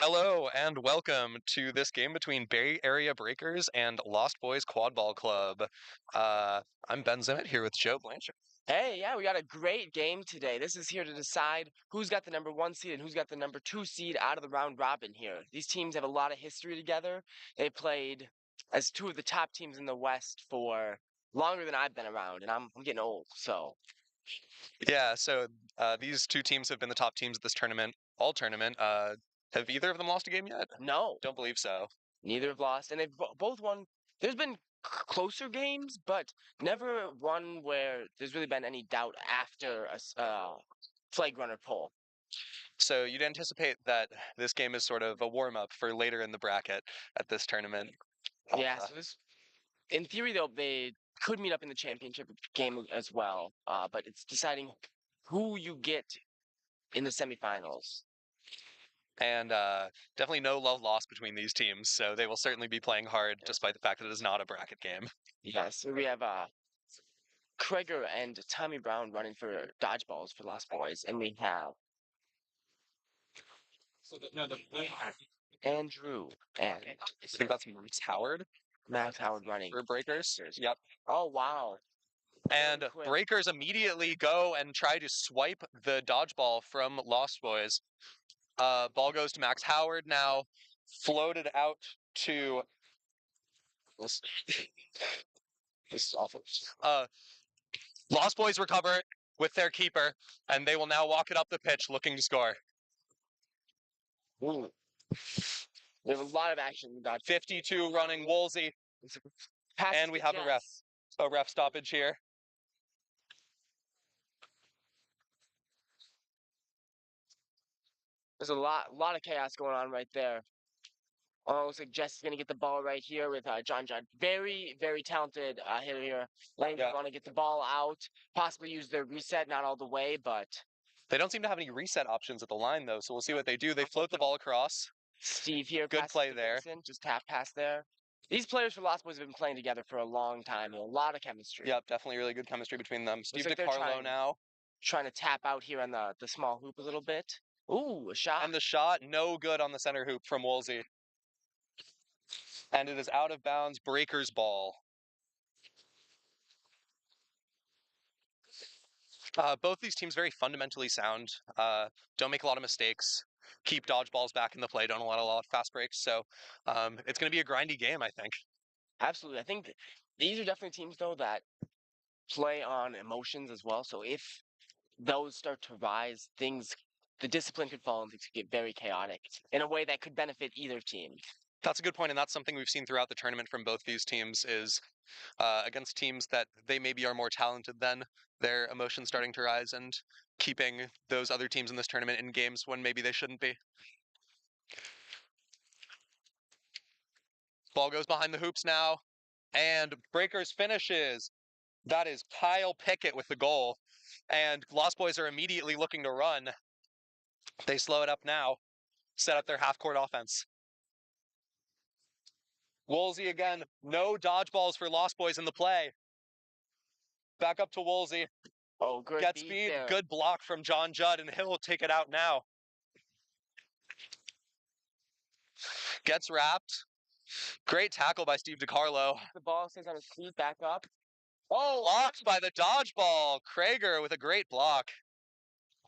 Hello and welcome to this game between Bay Area Breakers and Lost Boys Quad Ball Club. I'm Ben Zimmett here with Joe Blanchard. Hey, yeah, we got a great game today. This is here to decide who's got the number one seed and who's got the number two seed out of the round robin here. These teams have a lot of history together. They played as two of the top teams in the West for longer than I've been around, and I'm getting old. So, Yeah, so these two teams have been the top teams at this tournament, all tournament. Have either of them lost a game yet? no, Don't believe so. neither have lost, and they've both won. There's been closer games, but never one where there's really been any doubt after flag runner pull. So you'd anticipate that this game is sort of a warm-up for later in the bracket at this tournament. Yeah, Uh, so this in theory, they could meet up in the championship game as well, but it's deciding who you get in the semifinals. and definitely no love lost between these teams, so they will certainly be playing hard despite the fact that it is not a bracket game. Yes, so we have Kreger and Tommy Brown running for dodgeballs for Lost Boys, and we have Andrew and I think that's Max Howard Max Howard running. for Breakers. Yep. Oh wow! And Very quick. Breakers immediately go and try to swipe the dodgeball from Lost Boys. Ball goes to Max Howard now, floated out to this. This is awful. Lost Boys recover it with their keeper, and they will now walk it up the pitch looking to score. Ooh. We have a lot of action. We got 52 running Woolsey, pass and we to have Jess. a ref stoppage here. There's a lot of chaos going on right there. Oh, looks like Jess is gonna get the ball right here with John Judd. Very talented hitter here. Lanes Yeah. want to get the ball out, possibly use their reset, not all the way, but They don't seem to have any reset options at the line, though, so we'll see what they do. They float the ball across. Steve here Good passes play to there. Vincent, just tap pass there. These players for Lost Boys have been playing together for a long time. A lot of chemistry. Yep, definitely really good chemistry between them. Steve like they're DiCarlo now. Trying to tap out here on the small hoop a little bit. Ooh, a shot. And the shot, no good on the center hoop from Woolsey. And it is out of bounds, Breakers ball. Both these teams very fundamentally sound. Don't make a lot of mistakes. Keep dodgeballs back in the play. Don't allow a lot of fast breaks. So it's going to be a grindy game, I think. Absolutely. I think these are definitely teams though that play on emotions as well. So if those start to rise, the discipline could fall and things could get very chaotic in a way that could benefit either team. That's a good point, and that's something we've seen throughout the tournament from both these teams is against teams that they maybe are more talented than, their emotions starting to rise and keeping those other teams in this tournament in games when maybe they shouldn't be. Ball goes behind the hoops now, and Breakers finishes. That is Kyle Pickett with the goal, and Lost Boys are immediately looking to run. They slow it up now, set up their half-court offense. Woolsey again, no dodgeballs for Lost Boys in the play. Back up to Woolsey. Oh, good Gets beat speed, there. good block from John Judd, and he'll take it out now. Gets wrapped. Great tackle by Steve DiCarlo. The ball stays on his feet, back up. Oh, Blocked by the dodgeball. Krager with a great block.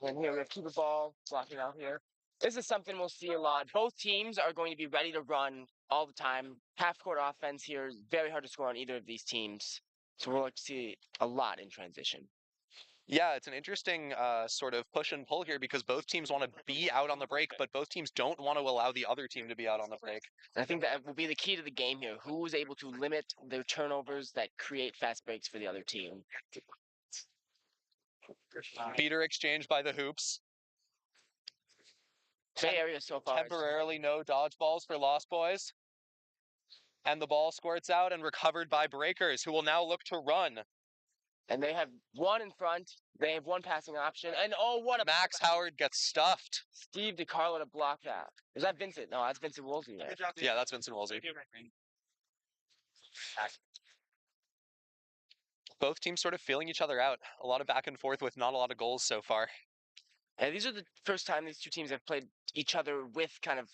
and here we have keep the ball blocking out here. This is something we'll see a lot. Both teams are going to be ready to run all the time. Half court offense here is very hard to score on either of these teams. So we'll like to see a lot in transition. Yeah, it's an interesting sort of push and pull here because both teams want to be out on the break, but both teams don't want to allow the other team to be out on the break. And I think that will be the key to the game here. Who is able to limit the turnovers that create fast breaks for the other team? Beater exchange by the hoops. Bay Area so far. Temporarily no dodgeballs for Lost Boys. And the ball squirts out and recovered by Breakers, who will now look to run. And they have one in front. They have one passing option. And oh, what a Max Howard gets stuffed. Steve DiCarlo to block that. Is that Vincent? No, that's Vincent Woolsey. There. Yeah, that's Vincent Woolsey. Both teams sort of feeling each other out. A lot of back and forth with not a lot of goals so far. And these are the first time these two teams have played each other with kind of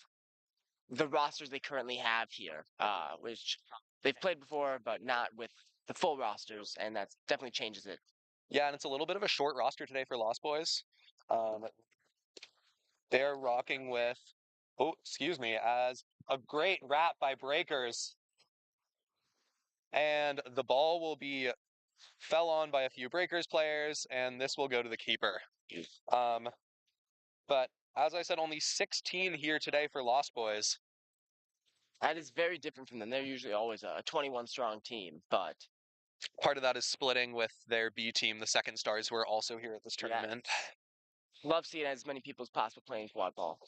the rosters they currently have here, which they've played before, but not with the full rosters, and that definitely changes it. Yeah, and it's a little bit of a short roster today for Lost Boys. They're rocking with, oh, excuse me, as a great wrap by Breakers. And the ball will be fell on by a few Breakers players, and this will go to the keeper. But as I said, only 16 here today for Lost Boys. That is very different from them. They're usually always a 21 strong team, but Part of that is splitting with their B team, the Second Stars, who are also here at this tournament. Love seeing as many people as possible playing quad ball.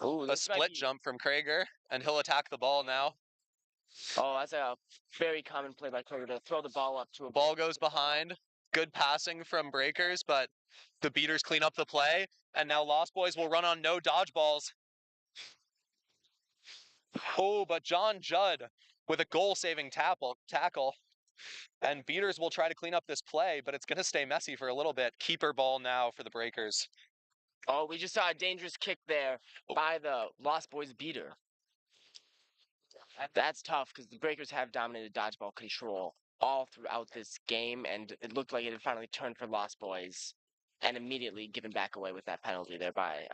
Ooh, A split jump from Krager, and he'll attack the ball now. Oh, that's a very common play by Krager to throw the ball up to a Ball goes behind. Good passing from Breakers, but the beaters clean up the play, and now Lost Boys will run on no dodgeballs. Oh, but John Judd with a goal-saving tackle, and beaters will try to clean up this play, but it's going to stay messy for a little bit. Keeper ball now for the Breakers. Oh, we just saw a dangerous kick there by the Lost Boys beater. That's tough because the Breakers have dominated dodgeball control all throughout this game, and it looked like it had finally turned for Lost Boys, and immediately given back away with that penalty there by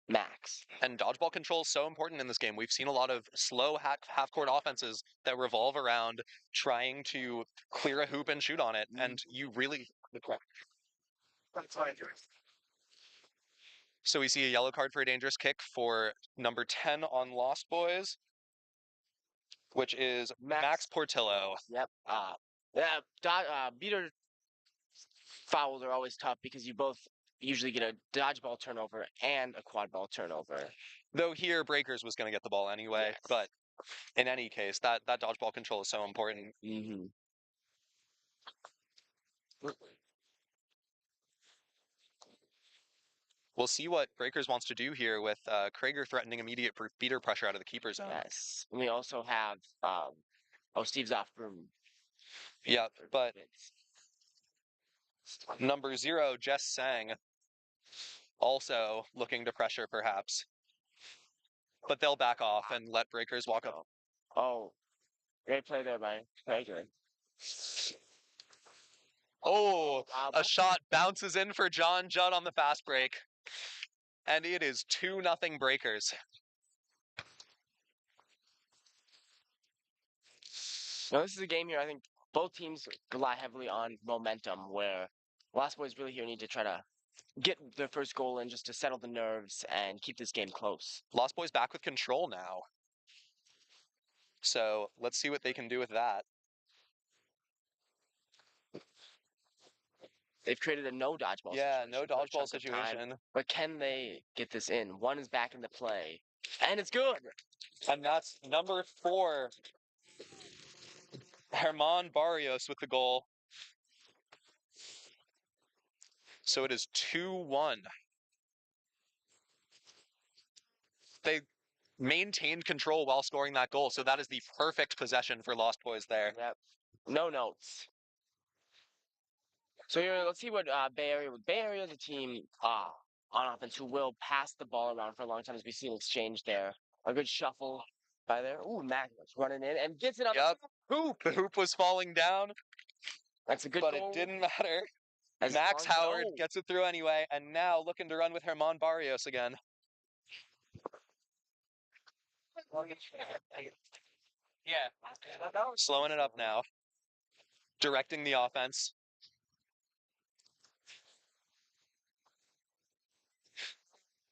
Max. And dodgeball control is so important in this game. We've seen a lot of slow half-court offenses that revolve around trying to clear a hoop and shoot on it, and you really... So we see a yellow card for a dangerous kick for number 10 on Lost Boys, which is Max Portillo. Yep. Beater fouls are always tough because you both usually get a dodgeball turnover and a quad ball turnover. Though here, Breakers was going to get the ball anyway, Yes. but in any case, that dodgeball control is so important. Mm-hmm. We'll see what Breakers wants to do here with Krager threatening immediate beater pressure out of the keeper zone. Yes. And we also have, Steve's off room. Yeah, but number 0, Jess Sang, also looking to pressure perhaps. But they'll back off and let Breakers walk up. Oh, great play there by Krager. Oh, a shot bounces in for John Judd on the fast break. And it is 2-0 Breakers. Now, this is a game here, I think both teams rely heavily on momentum, where Lost Boys really here need to try to get their first goal in just to settle the nerves and keep this game close. Lost Boys back with control now. So let's see what they can do with that. They've created a no dodgeball situation. Yeah, no dodgeball situation. But can they get this in? One is back into play. And it's good. And that's number 4, Herman Barrios with the goal. So it is 2-1. They maintained control while scoring that goal, so that is the perfect possession for Lost Boys there. Yep. No notes. So here, let's see what Bay Area is a team on offense who will pass the ball around for a long time, as we see an exchange there. A good shuffle by there. Ooh, Magnus running in and gets it on Yep. the hoop. The hoop was falling down. That's a good but goal. It didn't matter. Max Howard gets it through anyway, and now looking to run with Herman Barrios again. Yeah. Slowing it up now. Directing the offense.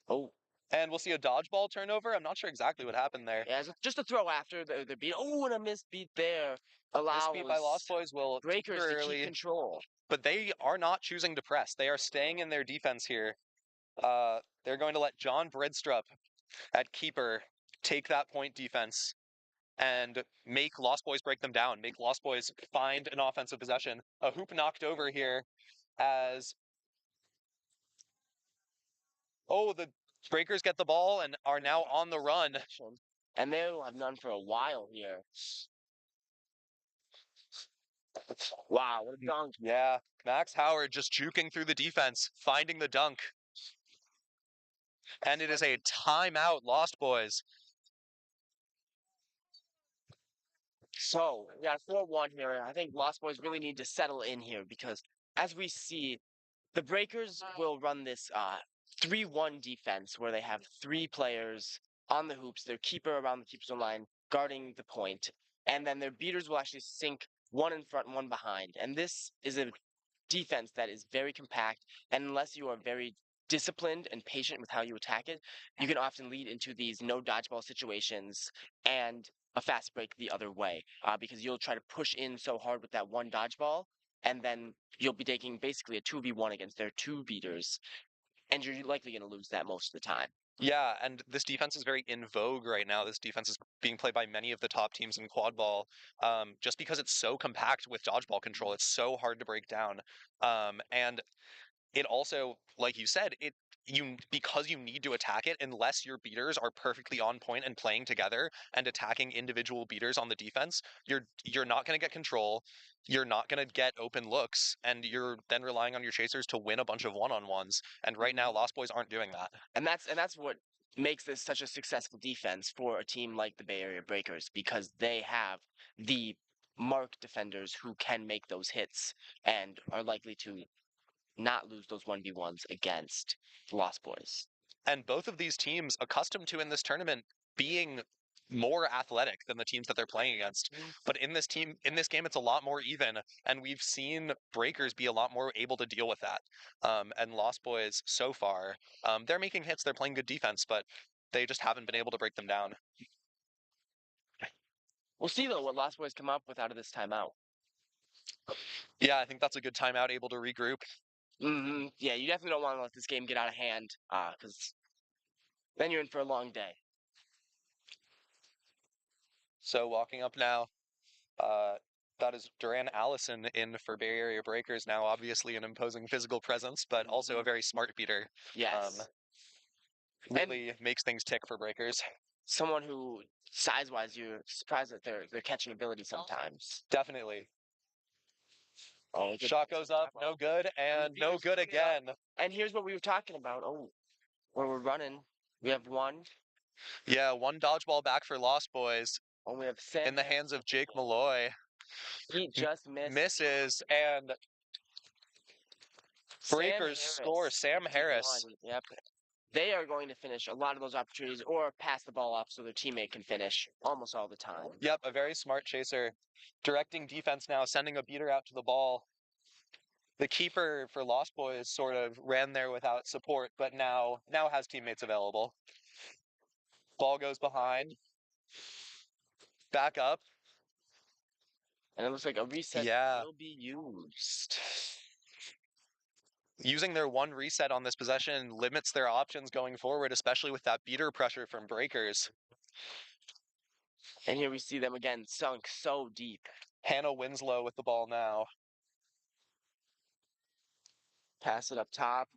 Oh. And we'll see a dodgeball turnover. I'm not sure exactly what happened there. Yeah, just a throw after the beat. Oh, and a missed beat there. Misbeat by Lost Boys will Breakers to keep control. But they are not choosing to press. They are staying in their defense here. They're going to let John Bridstrup at keeper take that point defense and make Lost Boys break them down, make Lost Boys find an offensive possession. A hoop knocked over here as... Oh, the Breakers get the ball and are now on the run. And they will have none for a while here. Wow, what a dunk. Yeah, Max Howard just juking through the defense, finding the dunk. And it is a timeout, Lost Boys. So we got a 4-1 here. I think Lost Boys really need to settle in here because as we see, the Breakers will run this 3-1 defense where they have three players on the hoops, their keeper around the keeper's line, guarding the point, and then their beaters will actually sink one in front, one behind. And this is a defense that is very compact, and unless you are very disciplined and patient with how you attack it, you can often lead into these no dodgeball situations and a fast break the other way because you'll try to push in so hard with that one dodgeball, and then you'll be taking basically a 2v1 against their two beaters, and you're likely going to lose that most of the time. Yeah, and this defense is very in vogue right now. This defense is being played by many of the top teams in quad ball, just because it's so compact with dodgeball control. It's so hard to break down, and it also, like you said, because you need to attack it unless your beaters are perfectly on point and playing together and attacking individual beaters on the defense, you're not going to get control, you're not going to get open looks, and you're then relying on your chasers to win a bunch of one-on-ones. And right now Lost Boys aren't doing that. And that's what makes this such a successful defense for a team like the Bay Area Breakers because they have the mark defenders who can make those hits and are likely to not lose those 1v1s against the Lost Boys. And both of these teams accustomed to in this tournament being more athletic than the teams that they're playing against. But in this game, it's a lot more even, and we've seen Breakers be a lot more able to deal with that. And Lost Boys so far, they're making hits, they're playing good defense, but they just haven't been able to break them down. We'll see though what Lost Boys come up with out of this timeout. Yeah, I think that's a good timeout, able to regroup. Yeah, you definitely don't want to let this game get out of hand because then you're in for a long day. So walking up now, that is Duran Allison in for Bay Area Breakers now, obviously an imposing physical presence, but also a very smart beater. Yes. Really makes things tick for Breakers. Someone who, size-wise, you're surprised at their catching ability sometimes. Definitely. Oh, Shot goes up, no good, and no good again. And here's what we were talking about. Oh, where we're running. We have one. Yeah, one dodgeball back for Lost Boys. Oh, we have Sam in the hands of Jake Malloy. He just missed. Misses, and Breakers score. Sam Harris. Yep. They are going to finish a lot of those opportunities or pass the ball off so their teammate can finish almost all the time. Yep, a very smart chaser. Directing defense now, sending a beater out to the ball. The keeper for Lost Boys sort of ran there without support, but now has teammates available. Ball goes behind. Back up. And it looks like a reset will be used. Using their one reset on this possession limits their options going forward, especially with that beater pressure from Breakers. And here we see them again, sunk so deep. Hannah Winslow with the ball now. Pass it up top.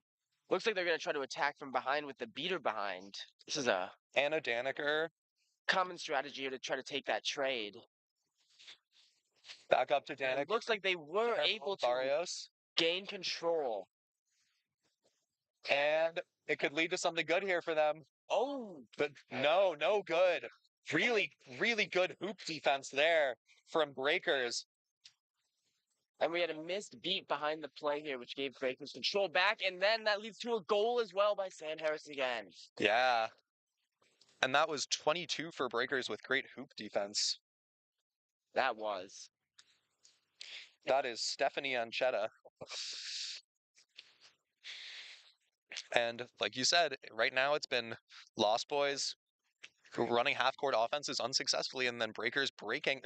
Looks like they're going to try to attack from behind with the beater behind. This is a Anna Daniker. Common strategy here to try to take that trade. Back up to Daniker. It looks like they were able to gain control. And it could lead to something good here for them. Oh. But no good. Really, really good hoop defense there from Breakers. And we had a missed beat behind the play here, which gave Breakers control back. And then that leads to a goal as well by Sam Harris again. Yeah. And that was 22 for Breakers with great hoop defense. That was. That is Stephanie Anchetta. And like you said, right now it's been Lost Boys running half-court offenses unsuccessfully, and then Breakers breaking,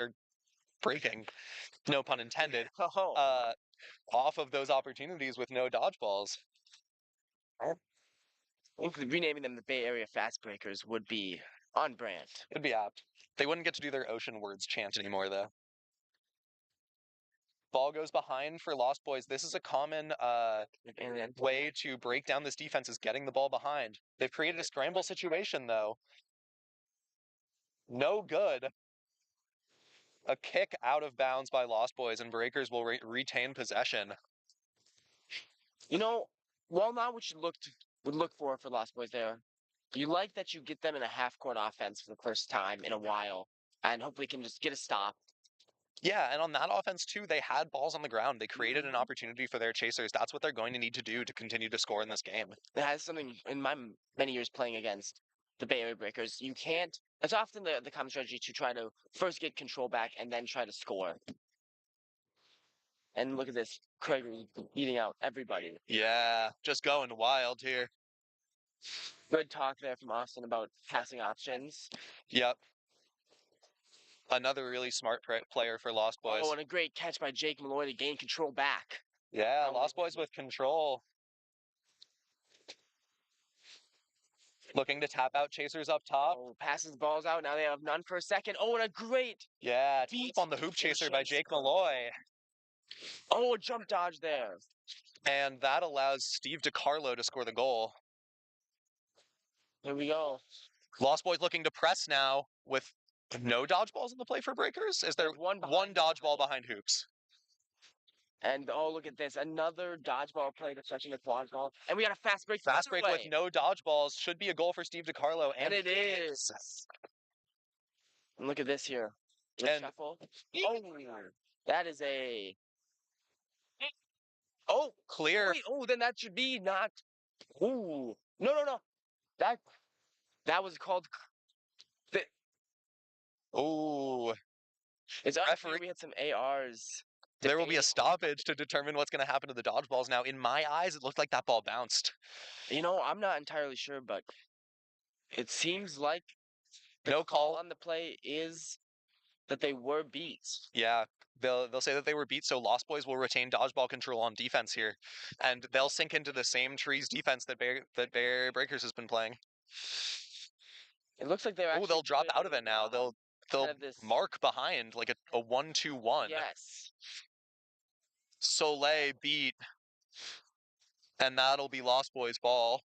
no pun intended, off of those opportunities with no dodgeballs. I think renaming them the Bay Area Fast Breakers would be on brand. It'd be apt. They wouldn't get to do their ocean words chant anymore, though. Ball goes behind for Lost Boys. This is a common way to break down this defense, is getting the ball behind. They've created a scramble situation, though. No good. A kick out of bounds by Lost Boys, and Breakers will retain possession. You know, well, now what you would look for Lost Boys there You like that you get them in a half-court offense for the first time in a while, and hopefully can just get a stop. Yeah, and on that offense too, they had balls on the ground. They created an Mhm. opportunity for their chasers. That's what they're going to need to do to continue to score in this game. It has something in my many years playing against the Bay Area Breakers. You can't. It's often the common strategy to try to first get control back and then try to score. And look at this, Craig beating out everybody. Yeah, just going wild here. Good talk there from Austin about passing options. Yep. Another really smart player for Lost Boys. Oh, and a great catch by Jake Malloy to gain control back. Yeah, Lost Boys with control. Looking to tap out chasers up top. Oh, passes balls out. Now they have none for a second. Oh, and a great. Yeah, beat deep on the hoop chaser by Jake Malloy. Oh, a jump dodge there. And that allows Steve DiCarlo to score the goal. Here we go. Lost Boys looking to press now with no dodgeballs in the play for Breakers? Is there One dodgeball behind hoops? And oh, look at this. Another dodgeball play to touching the quad ball. And we got a fast break. Fast break with no dodgeballs should be a goal for Steve DiCarlo. And it is. And look at this here. And shuffle. Oh, that is a. Oh, clear. Wait, oh, then that should be not. Ooh. No. That was called. Ooh. It's unfair. We had some ARs. There will be a stoppage to determine what's going to happen to the dodgeballs. Now, in my eyes, it looked like that ball bounced. You know, I'm not entirely sure, but it seems like no call on the play is that they were beat. Yeah, they'll say that they were beat, so Lost Boys will retain dodgeball control on defense here, and they'll sink into the same trees defense that Bay Area Breakers has been playing. It looks like they're actually. Oh, they'll drop out of it now. They'll mark behind like a 1-2-1. Yes. Soleil beat, and that'll be Lost Boys ball.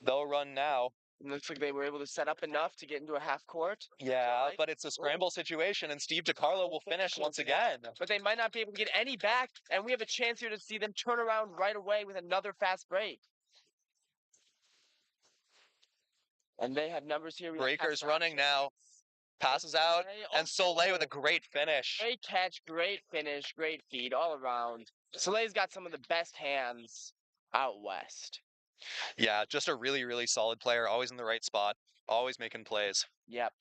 They'll run now. It looks like they were able to set up enough to get into a half court. Yeah, but it's a scramble situation, and Steve DiCarlo will finish once again. But they might not be able to get any back, and we have a chance here to see them turn around right away with another fast break. And they have numbers here. Breakers running now. Passes out, and Soleil with a great finish. Great catch, great finish, great feed all around. Soleil's got some of the best hands out west. Yeah, just a really, really solid player, always in the right spot, always making plays. Yep.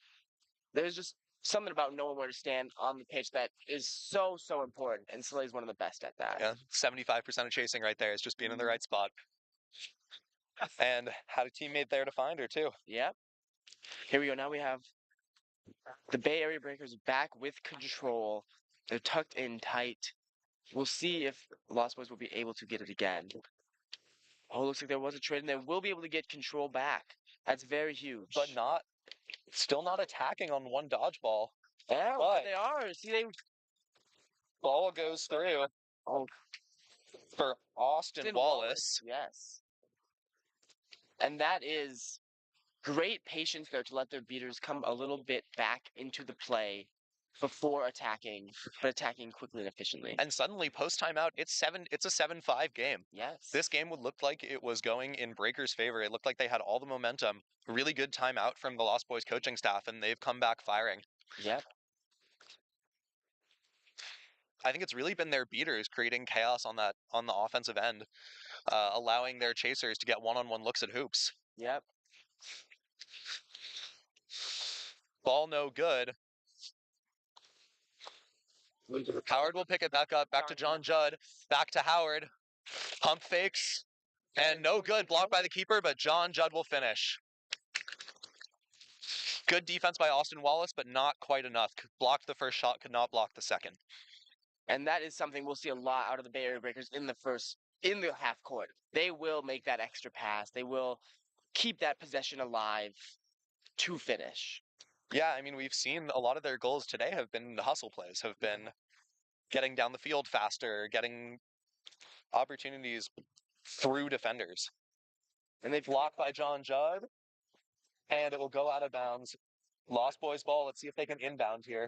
There's just something about knowing where to stand on the pitch that is so, so important, and Soleil's one of the best at that. Yeah, 75% of chasing right there is just being in the right spot. And had a teammate there to find her, too. Yep. Here we go. Now we have the Bay Area Breakers back with control. They're tucked in tight. We'll see if Lost Boys will be able to get it again. Oh, looks like there was a trade, and they will be able to get control back. That's very huge. But still not attacking on one dodgeball. Yeah, but they are. See, ball goes through. Oh, for Austin Wallace. Yes. And that is great patience there to let their beaters come a little bit back into the play before attacking, but attacking quickly and efficiently. And suddenly, post timeout, it's a 7-5 game. Yes. This game would look like it was going in Breakers' favor. It looked like they had all the momentum. Really good timeout from the Lost Boys coaching staff, and they've come back firing. Yep. I think it's really been their beaters creating chaos on the offensive end, allowing their chasers to get one-on-one looks at hoops. Yep. Ball no good. Howard will pick it back up, back to John Judd, back to Howard. Pump fakes, and no good. Blocked by the keeper, but John Judd will finish. Good defense by Austin Wallace, but not quite enough. Blocked the first shot, could not block the second. And that is something we'll see a lot out of the Bay Area Breakers in the half court. They will make that extra pass. They will keep that possession alive to finish. Yeah, I mean, we've seen a lot of their goals today have been the hustle plays, have been getting down the field faster, getting opportunities through defenders. And they've blocked by John Judd, and it will go out of bounds. Lost Boys ball. Let's see if they can inbound here.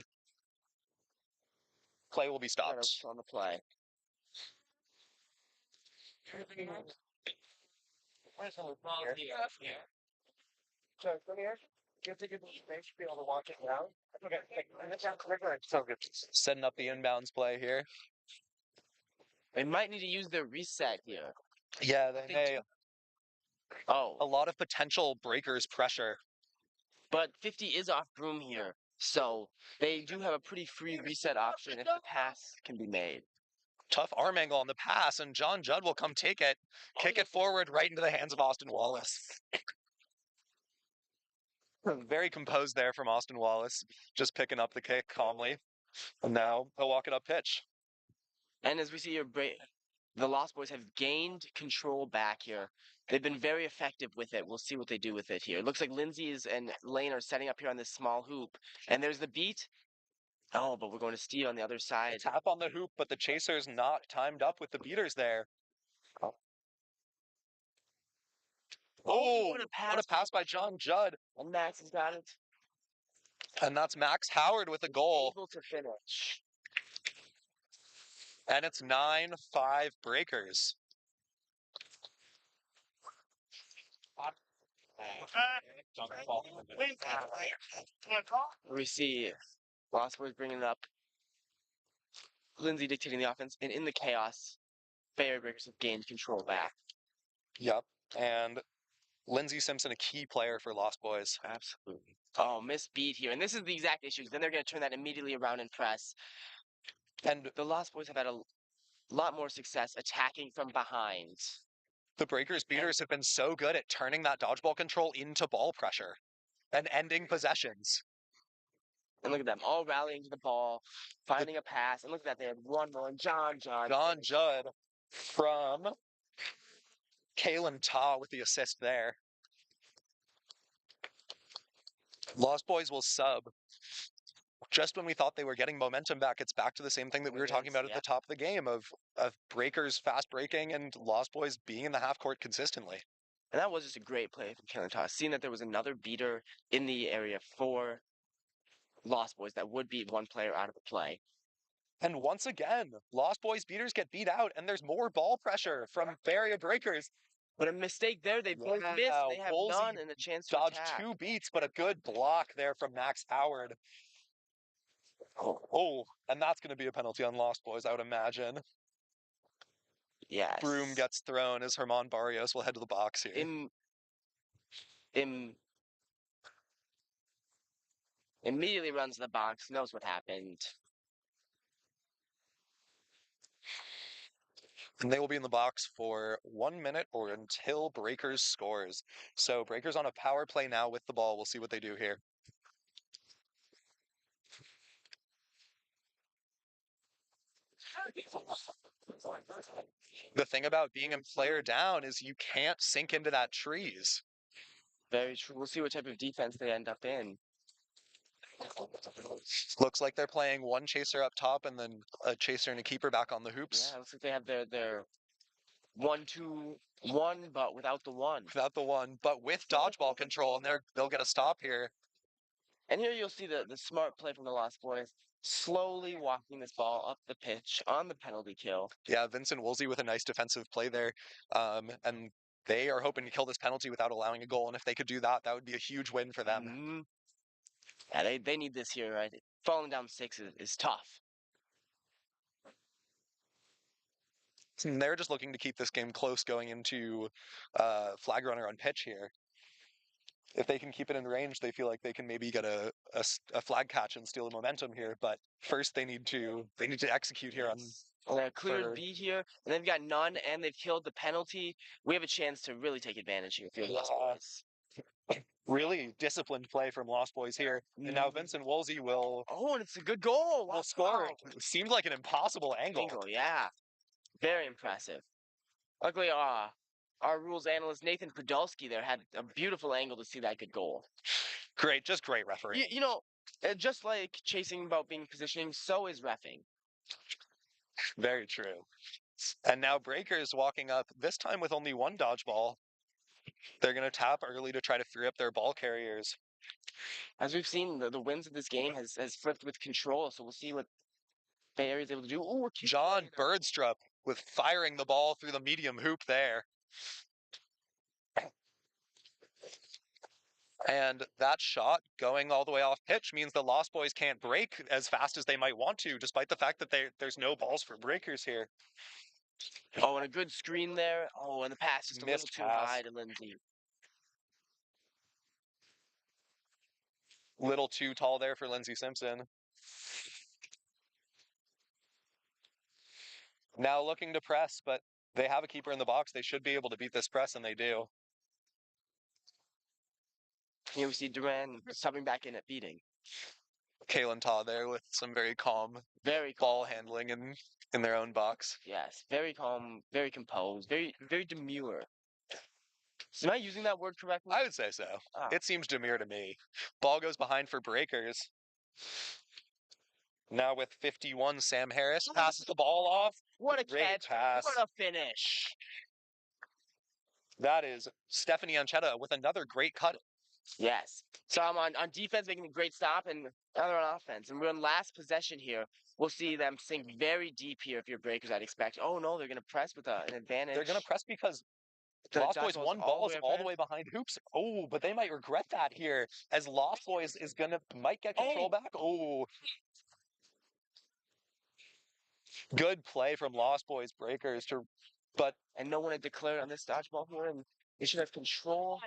Play will be stopped. On the play. So from here, you have to give them space to be able to watch it now. Okay, Setting up the inbounds play here. they might need to use their reset here. Yeah, they may. A Oh, lot of potential breakers pressure. but 50 is off broom here, so they do have a pretty free reset option if the pass can be made. Tough arm angle on the pass, and John Judd will come take it, kick it forward right into the hands of Austin Wallace. Very composed there from Austin Wallace, just picking up the kick calmly. And now he'll walk it up pitch. And as we see here, the Lost Boys have gained control back here. They've been very effective with it. We'll see what they do with it here. It looks like Lindsay's and Lane are setting up here on this small hoop. And there's the beat. Oh, but we're going to Steve on the other side. Tap on the hoop, but the chaser's not timed up with the beaters there. Oh, what a pass by John Judd. And Max has got it. And that's Max Howard with a goal. Able to finish. And it's 9-5 breakers. We see Lost Boys bringing it up. Lindsay dictating the offense. And in the chaos, Bay Area Breakers have gained control back. Yep. And Lindsey Simpson, a key player for Lost Boys. Absolutely. Oh, missed beat here. And this is the exact issue. Then they're going to turn that immediately around and press. And the Lost Boys have had a lot more success attacking from behind. The Breakers beaters have been so good at turning that dodgeball control into ball pressure and ending possessions. And look at them, all rallying to the ball, finding a pass. And look at that, they had one more. John Judd from Kalen Ta with the assist there. Lost Boys will sub. Just when we thought they were getting momentum back, it's back to the same thing that we were talking about at the top of the game of Breakers fast breaking and Lost Boys being in the half court consistently. And that was just a great play from Kalen Ta. Seeing that there was another beater in the area for Lost Boys that would beat one player out of the play. And once again, Lost Boys beaters get beat out, and there's more ball pressure from Bay Area Breakers. But a mistake there. They both missed. They have none and a chance to dodge attack. 2 beats, but a good block there from Max Howard. Oh, and that's going to be a penalty on Lost Boys, I would imagine. Yes. Broom gets thrown as Herman Barrios will head to the box here. Immediately runs to the box, knows what happened. And they will be in the box for 1 minute or until Breakers scores. So Breakers on a power play now with the ball. We'll see what they do here. The thing about being a player down is you can't sink into that trees. Very true. We'll see what type of defense they end up in. Looks like they're playing one chaser up top and then a chaser and a keeper back on the hoops. Yeah, looks like they have their 1-2-1, but without the one. Without the one, but with dodgeball control, and they'll get a stop here. And here you'll see the smart play from the Lost Boys, slowly walking this ball up the pitch on the penalty kill. Yeah, Vincent Woolsey with a nice defensive play there. And they are hoping to kill this penalty without allowing a goal. And if they could do that, that would be a huge win for them. Mm-hmm. Yeah, they need this here, right? Falling down 6 is tough. And they're just looking to keep this game close going into flag runner on pitch here. If they can keep it in range, they feel like they can maybe get a flag catch and steal the momentum here. But first, they need to execute here on a cleared beat here, and they've got none, and they've killed the penalty. We have a chance to really take advantage here. Lost Boys. Really disciplined play from Lost Boys here. And now Vincent Woolsey will... Oh, and it's a good goal. Will score. It seemed like an impossible angle. Yeah. Very impressive. Luckily, our rules analyst, Nathan Podolsky, there had a beautiful angle to see that good goal. Great, just great refereeing. You know, just like chasing about being positioning, so is reffing. Very true. And now Breakers walking up, this time with only one dodgeball. They're going to tap early to try to free up their ball carriers. As we've seen, the wins of this game has flipped with control, so we'll see what Bay Area is able to do. Ooh, John Birdstrup with firing the ball through the medium hoop there. And that shot going all the way off pitch means the Lost Boys can't break as fast as they might want to, despite the fact that there's no balls for breakers here. Oh, and a good screen there. Oh, and the pass just a little Missed too pass. high to Lindsay. Little too tall there for Lindsey Simpson. Now looking to press, but they have a keeper in the box. They should be able to beat this press, and they do. Here we see Duran subbing back in at beating. Kalen Taw there with some very calm Very ball calm. handling in their own box. Yes, very calm, very composed, very demure. Am I using that word correctly? I would say so. It seems demure to me. Ball goes behind for breakers. Now with 51, Sam Harris passes the ball off. What a Great catch. pass. What a finish. That is Stephanie Anchetta with another great cut. Yes. So I'm on defense making a great stop and another on offense. And we're in last possession here. We'll see them sink very deep here if you're breakers, I'd expect. Oh, no, they're going to press with an advantage. They're going to press because The Lost Boys Dodgeballs one ball is all the way behind hoops. Oh, but they might regret that here as Lost Boys is might get control back. Oh, good play from Lost Boys breakers but and no one had declared on this dodgeball here, and they should have control.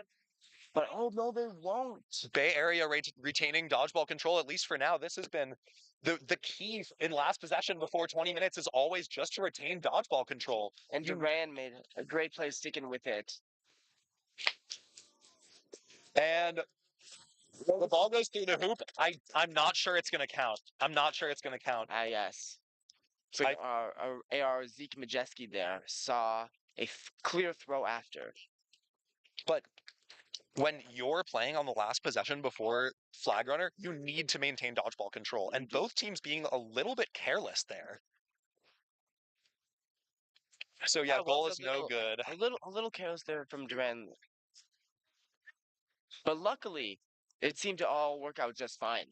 But oh no, they won't. Bay Area retaining dodgeball control, at least for now. This has been the key in last possession before 20 minutes is always just to retain dodgeball control. And Duran made a great play sticking with it. And the ball goes through the hoop. I'm not sure it's going to count. I'm not sure it's going to count. Yes. So our AR Zeke Majeski there saw a clear throw after. But when you're playing on the last possession before flag runner, you need to maintain dodgeball control. And both teams being a little bit careless there. So yeah, goal is no good. A little careless there from Duran. But luckily, it seemed to all work out just fine.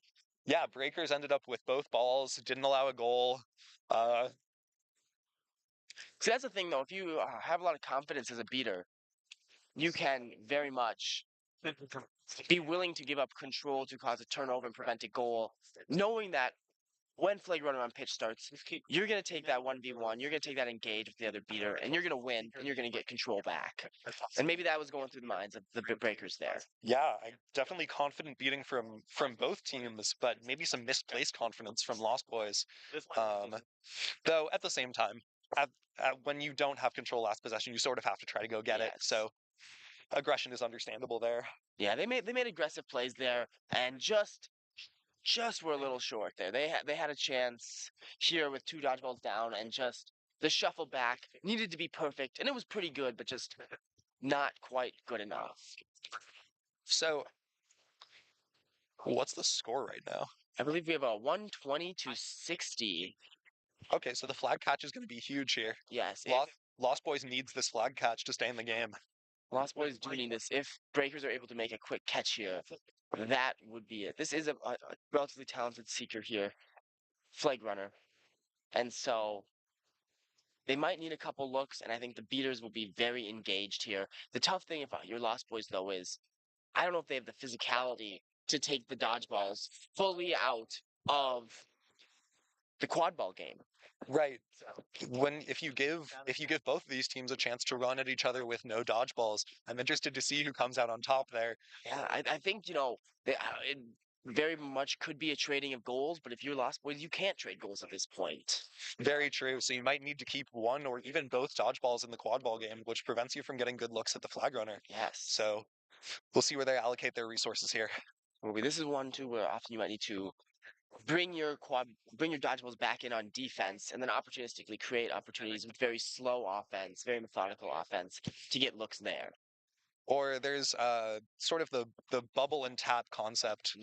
Yeah, breakers ended up with both balls, didn't allow a goal. See, that's the thing, though. If you have a lot of confidence as a beater, you can very much be willing to give up control to cause a turnover and prevent a goal, knowing that when flag runner on pitch starts, you're going to take that 1v1, you're going to take that engage with the other beater, and you're going to win, and you're going to get control back. And maybe that was going through the minds of the breakers there. Yeah, definitely confident beating from both teams, but maybe some misplaced confidence from Lost Boys. Though at the same time, when you don't have control last possession, you sort of have to try to go get it. So aggression is understandable there. Yeah, they made aggressive plays there, and just were a little short there. They had a chance here with 2 dodgeballs down, and just the shuffle back needed to be perfect, and it was pretty good, but just not quite good enough. So, what's the score right now? I believe we have a 120 to 60. Okay, so the flag catch is going to be huge here. Yes. Lost Boys needs this flag catch to stay in the game. Lost Boys do need this. If breakers are able to make a quick catch here, that would be it. This is a relatively talented seeker here, flag runner. And so they might need a couple looks, and I think the beaters will be very engaged here. The tough thing about your Lost Boys, though, is I don't know if they have the physicality to take the dodgeballs fully out of the quad ball game. Right. If you give both of these teams a chance to run at each other with no dodgeballs, I'm interested to see who comes out on top there. Yeah, I think it very much could be a trading of goals, but if you're Lost Boys, you can't trade goals at this point. Very true. So you might need to keep one or even both dodgeballs in the quad ball game, which prevents you from getting good looks at the flag runner. Yes. So we'll see where they allocate their resources here. This is one too where often you might need to bring your dodgeballs back in on defense, and then opportunistically create opportunities with very slow offense, very methodical offense to get looks there. Or there's sort of the bubble and tap concept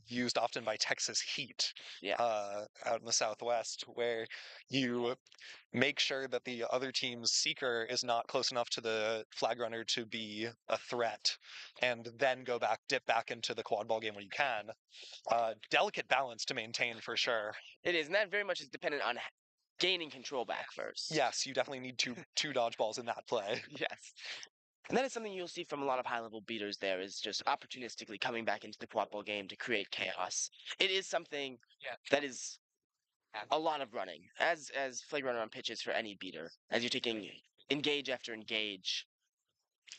used often by Texas Heat out in the Southwest, where you make sure that the other team's seeker is not close enough to the flag runner to be a threat, and then dip back into the quad ball game when you can. Delicate balance to maintain for sure. It is, and that very much is dependent on gaining control back first. Yes, you definitely need two dodgeballs in that play. Yes. And that is something you'll see from a lot of high-level beaters there, is just opportunistically coming back into the quad ball game to create chaos. It is something that is a lot of running, as flag runner on pitches for any beater, as you're taking engage after engage.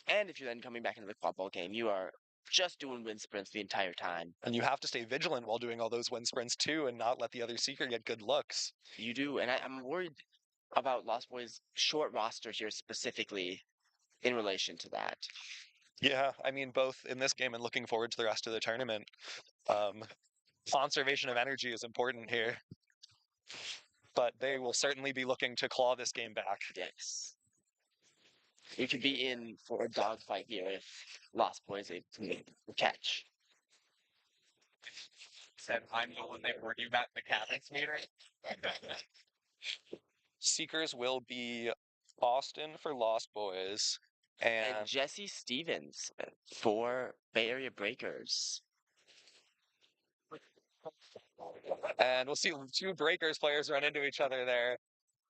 And if you're then coming back into the quad ball game, you are just doing wind sprints the entire time. And you have to stay vigilant while doing all those wind sprints too, and not let the other seeker get good looks. You do, and I'm worried about Lost Boys' short roster here specifically in relation to that. Yeah, I mean, both in this game and looking forward to the rest of the tournament. Conservation of energy is important here. But they will certainly be looking to claw this game back. Yes. You could be in for a dogfight here if Lost Boys able to make the catch. Said I'm the one they working about mechanics meter. Seekers will be Austin for Lost Boys And Jesse Stevens for Bay Area Breakers. And we'll see two Breakers players run into each other there.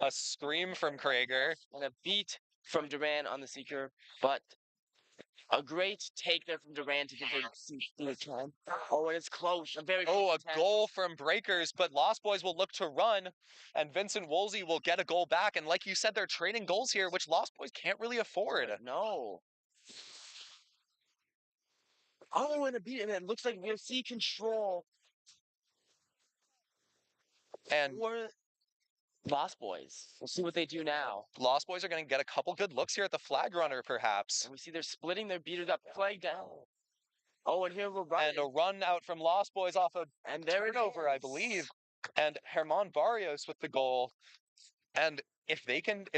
A scream from Krager. And a beat from Duran on the Seeker, but a great take there from Duran to give the time. Oh, and it's close. A goal from Breakers, but Lost Boys will look to run, and Vincent Woolsey will get a goal back. And like you said, they're trading goals here, which Lost Boys can't really afford. No. Oh, and a beat, and it looks like we'll see control. And for Lost Boys. We'll see what they do now. Lost Boys are going to get a couple good looks here at the flag runner, perhaps. And we see they're splitting their beaters up, flag down. Oh, and here we're running. And a run out from Lost Boys off a turnover, I it is. believe. And Herman Barrios with the goal. And if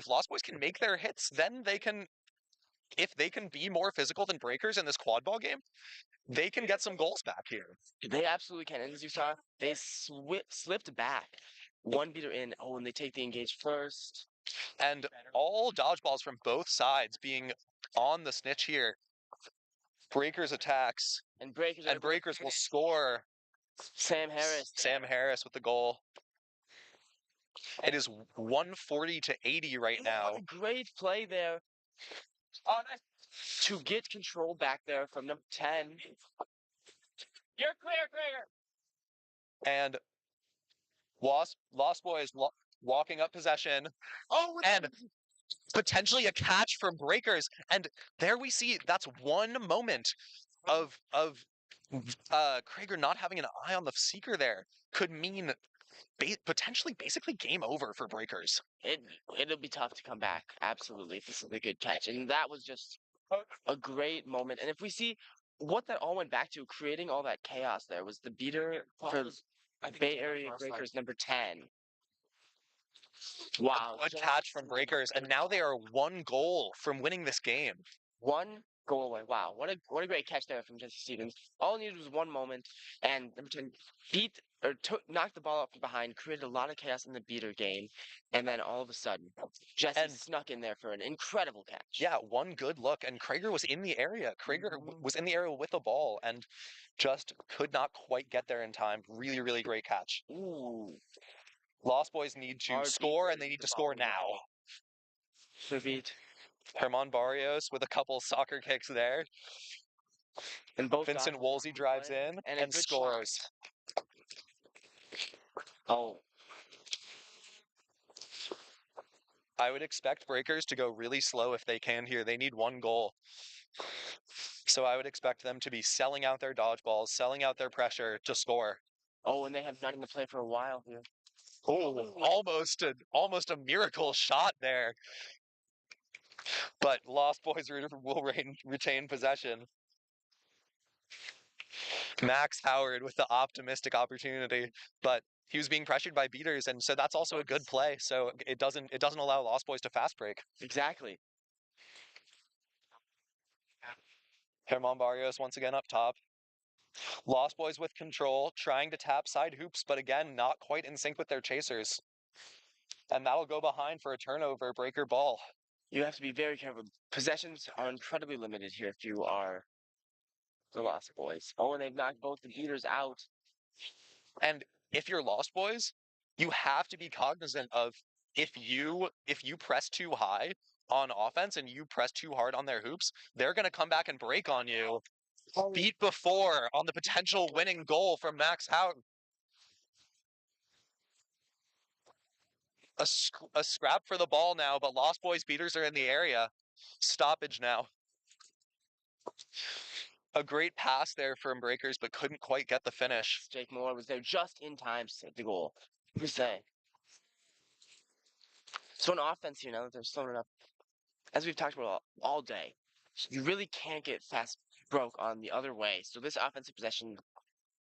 Lost Boys can make their hits, then if they can be more physical than Breakers in this quad ball game, they can get some goals back here. They absolutely can. And as you saw, they slipped back. One beater in. Oh, and they take the engage first. And all dodgeballs from both sides being on the snitch here. Breakers attacks. And Breakers will score. Sam Harris with the goal. It is 140 to 80 right now. What a great play there. Oh, nice. To get control back there from number 10. You're clear, Krager. And Lost Boys walking up possession. Oh, and potentially a catch from Breakers. And there we see that's one moment of Krager not having an eye on the Seeker there could mean potentially basically game over for Breakers. It'll be tough to come back, absolutely, if this is a good catch. And that was just a great moment. And if we see what that all went back to, creating all that chaos there, was the beater for Bay Area Breakers number 10. Wow. A good catch from Breakers, and now they are one goal from winning this game. One goal away. Wow, what a great catch there from Jesse Stevens. All it needed was one moment, and number 10 knocked the ball up from behind, created a lot of chaos in the beater game, and then all of a sudden, Jesse snuck in there for an incredible catch. Yeah, one good look, and Krager was in the area. Krager was in the area with the ball, and just could not quite get there in time. Really, really great catch. Ooh. Lost Boys need to score, and they need to score now. Beat. Herman Barrios with a couple soccer kicks there. And both Vincent Woolsey drives in and scores. Oh. I would expect Breakers to go really slow if they can here. They need one goal. So I would expect them to be selling out their dodgeballs, selling out their pressure to score. Oh, and they have nothing to play for a while here. Oh, almost a miracle shot there. But Lost Boys will retain possession. Max Howard with the optimistic opportunity, but he was being pressured by beaters, and so that's also a good play. So it doesn't allow Lost Boys to fast break. Exactly. Herman Barrios once again up top. Lost Boys with control, trying to tap side hoops, but again, not quite in sync with their chasers. And that'll go behind for a turnover, Breaker ball. You have to be very careful. Possessions are incredibly limited here if you are the Lost Boys. Oh, and they've knocked both the beaters out. And if you're Lost Boys, you have to be cognizant of if you press too high on offense and you press too hard on their hoops, they're going to come back and break on you. Beat before on the potential winning goal from Max Houghton. A scrap for the ball now, but Lost Boys beaters are in the area. Stoppage now. A great pass there from Breakers, but couldn't quite get the finish. Jake Moore was there just in time to save the goal. Who's say? So on offense here now that they're slowing it up, as we've talked about all day, you really can't get fast broke on the other way. So this offensive possession,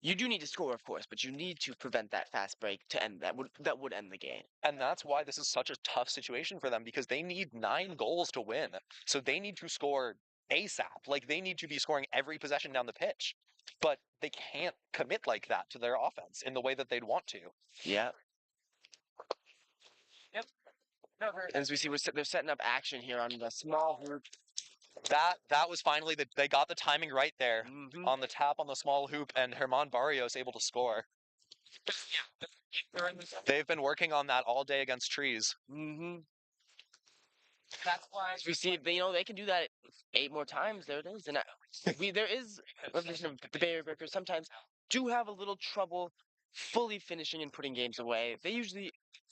you do need to score, of course, but you need to prevent that fast break to end that would end the game. And that's why this is such a tough situation for them, because they need 9 goals to win. So they need to score ASAP. Like, they need to be scoring every possession down the pitch. But they can't commit like that to their offense in the way that they'd want to. Yeah. Yep. As we see, they're setting up action here on the small hoop. That was finally they got the timing right there Mhm. on the tap on the small hoop, and Herman Barrios able to score. They've been working on that all day against Trees. Mm-hmm. That's why we see they can do that 8 more times. There it is, and there is representation of the Bay Area Breakers sometimes do have a little trouble fully finishing and putting games away. They usually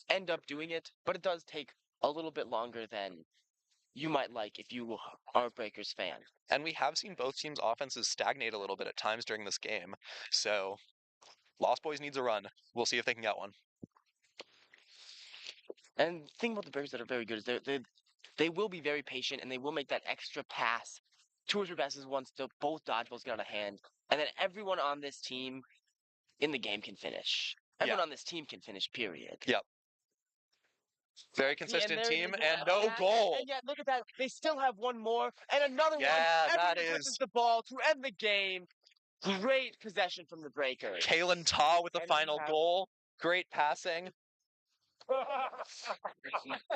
end up doing it, but it does take a little bit longer than you might like if you are a Breakers fan. And we have seen both teams' offenses stagnate a little bit at times during this game. So Lost Boys needs a run. We'll see if they can get one. And the thing about the Breakers that are very good is they will be very patient and they will make that extra pass, 2 or 3 passes once both dodgeballs get out of hand, and then everyone on this team in the game can finish. Everyone on this team can finish, period. Yep. Very consistent and team and no goal. And yet, look at that. They still have one more and another one. Yeah, that Everyone is touches the ball to end the game. Great possession from the Breakers. Kalen Ta with the And final goal. Great passing.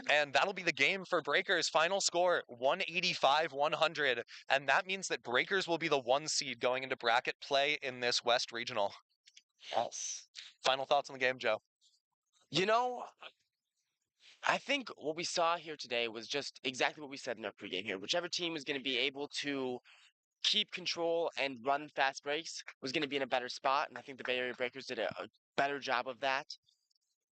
And that'll be the game for Breakers. Final score 185-100. And that means that Breakers will be the 1 seed going into bracket play in this West Regional. Yes. Final thoughts on the game, Joe? You know, I think what we saw here today was just exactly what we said in our pregame here. Whichever team was going to be able to keep control and run fast breaks was going to be in a better spot. And I think the Bay Area Breakers did a better job of that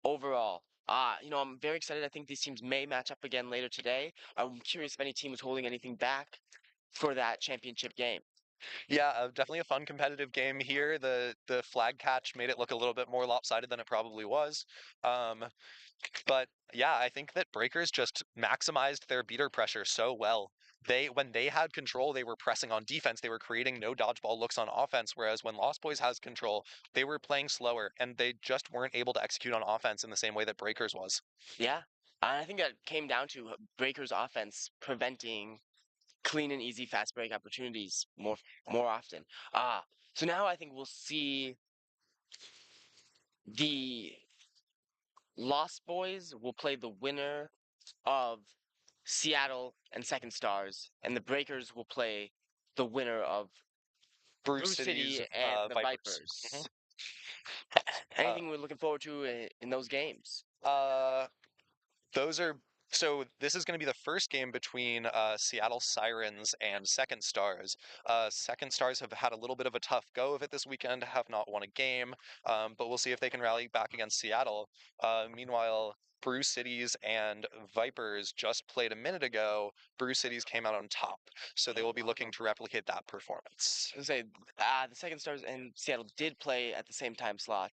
overall. I'm very excited. I think these teams may match up again later today. I'm curious if any team was holding anything back for that championship game. Yeah, definitely a fun competitive game here. The flag catch made it look a little bit more lopsided than it probably was. But yeah, I think that Breakers just maximized their beater pressure so well. When they had control, they were pressing on defense. They were creating no dodgeball looks on offense. Whereas when Lost Boys has control, they were playing slower and they just weren't able to execute on offense in the same way that Breakers was. Yeah, I think that came down to Breakers' offense preventing clean and easy fast break opportunities more often. So now I think we'll see the Lost Boys will play the winner of Seattle and Second Stars, and the Breakers will play the winner of Bruce City and the Vipers. Mhm. Anything we're looking forward to in those games? Those are this is going to be the first game between Seattle Sirens and Second Stars. Second Stars have had a little bit of a tough go of it this weekend, have not won a game, but we'll see if they can rally back against Seattle. Meanwhile, Bruce Cities and Vipers just played a minute ago. Bruce Cities came out on top, so they will be looking to replicate that performance. I was gonna say, the Second Stars and Seattle did play at the same time slot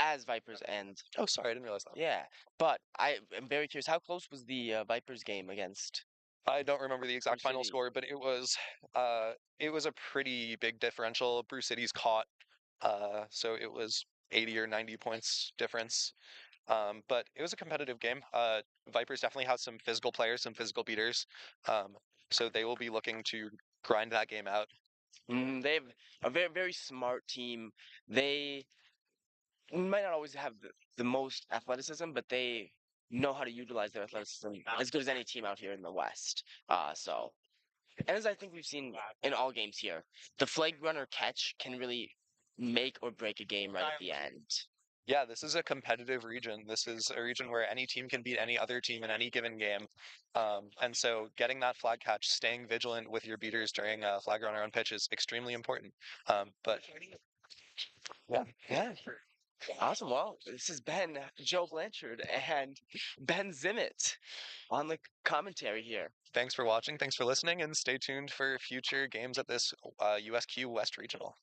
as Vipers and Oh, sorry, I didn't realize that. yeah, but I am very curious. How close was the Vipers game against? I don't remember the exact Bruce final City? score, but it was a pretty big differential. Bruce Cities caught, so it was 80 or 90 points difference. But it was a competitive game. Vipers definitely has some physical players, some physical beaters. So they will be looking to grind that game out. They have a very, very smart team. They might not always have the most athleticism, but they know how to utilize their athleticism as good as any team out here in the West. And as I think we've seen in all games here, the flag runner catch can really make or break a game right at the end. Yeah, this is a competitive region. This is a region where any team can beat any other team in any given game. And so getting that flag catch, staying vigilant with your beaters during a flag runner on pitch is extremely important. But yeah, Yeah. Awesome. Well, this has been Joe Blanchard and Ben Zimmett on the commentary here. thanks for watching, thanks for listening, and stay tuned for future games at this USQ West Regional.